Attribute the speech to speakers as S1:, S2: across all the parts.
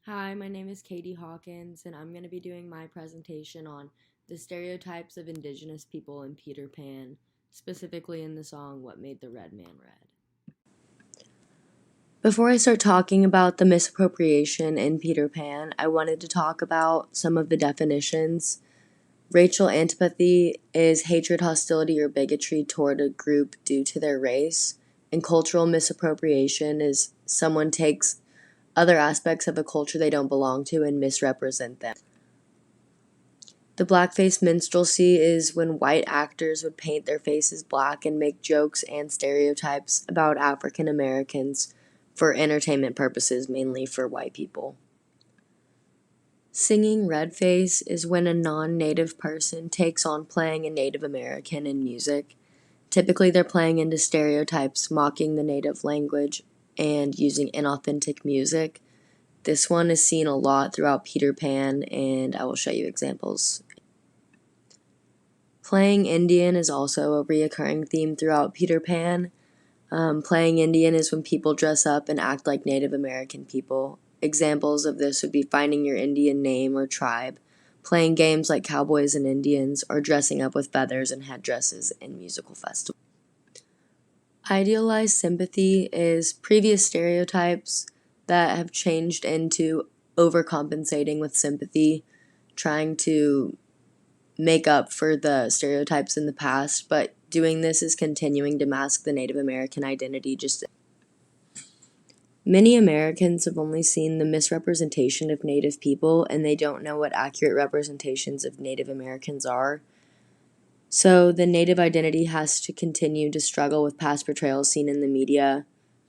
S1: Hi, my name is Katie Hawkins, and I'm going to be doing my presentation on the stereotypes of Indigenous people in Peter Pan, specifically in the song What Made the Red Man Red. Before I start talking about the misappropriation in Peter Pan, I wanted to talk about some of the definitions. Racial antipathy is hatred, hostility, or bigotry toward a group due to their race, and cultural misappropriation is someone takes other aspects of a culture they don't belong to and misrepresent them. The blackface minstrelsy is when white actors would paint their faces black and make jokes and stereotypes about African Americans for entertainment purposes, mainly for white people. Singing redface is when a non-native person takes on playing a Native American in music. Typically, they're playing into stereotypes, mocking the native language, and using inauthentic music. This one is seen a lot throughout Peter Pan, and I will show you examples. Playing Indian is also a reoccurring theme throughout Peter Pan. Playing Indian is when people dress up and act like Native American people. Examples of this would be finding your Indian name or tribe, playing games like Cowboys and Indians, or dressing up with feathers and headdresses in musical festivals. Idealized sympathy is previous stereotypes that have changed into overcompensating with sympathy, trying to make up for the stereotypes in the past, but doing this is continuing to mask the Native American identity. Many Americans have only seen the misrepresentation of Native people, and they don't know what accurate representations of Native Americans are. So the Native identity has to continue to struggle with past portrayals seen in the media.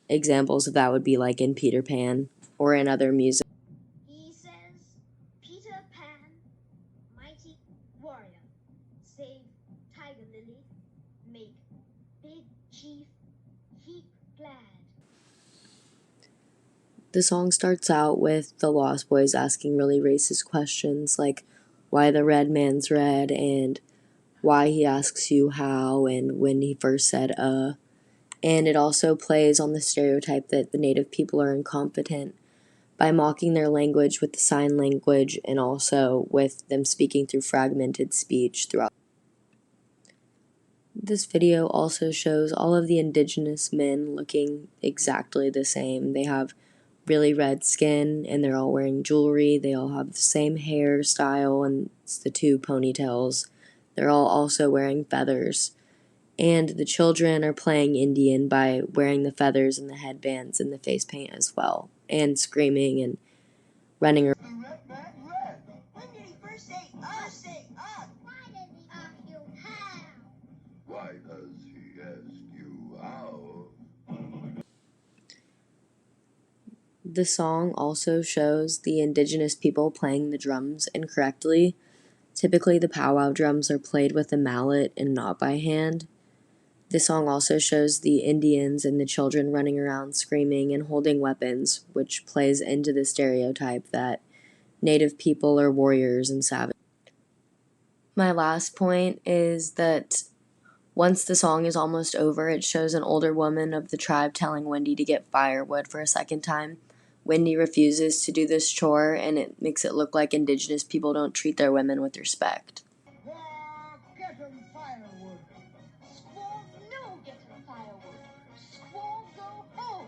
S1: Examples of that would be like in Peter Pan or in other music.
S2: He says, Peter Pan, mighty warrior, save Tiger Lily, make big chief heap glad.
S1: The song starts out with the Lost Boys asking really racist questions like why the red man's red and why he asks you how and when he first said and it also plays on the stereotype that the native people are incompetent by mocking their language with the sign language and also with them speaking through fragmented speech throughout. This video also shows all of the indigenous men looking exactly the same. They have really red skin and they're all wearing jewelry. They all have the same hairstyle and it's the two ponytails. They're all also wearing feathers. And the children are playing Indian by wearing the feathers and the headbands and the face paint as well, and screaming and running around.
S2: When did he first say us? Why did he ask you how?
S3: Why does he ask you how?
S1: The song also shows the indigenous people playing the drums incorrectly. Typically, the powwow drums are played with a mallet and not by hand. The song also shows the Indians and the children running around screaming and holding weapons, which plays into the stereotype that Native people are warriors and savages. My last point is that once the song is almost over, it shows an older woman of the tribe telling Wendy to get firewood for a second time. Wendy refuses to do this chore, and it makes it look like indigenous people don't treat their women with respect.
S2: Get him firewood. Squaw, no, get him firewood. Squaw, go home.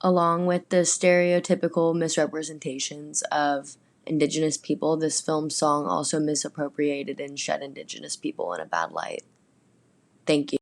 S1: Along with the stereotypical misrepresentations of indigenous people, this film song also misappropriated and shed indigenous people in a bad light. Thank you.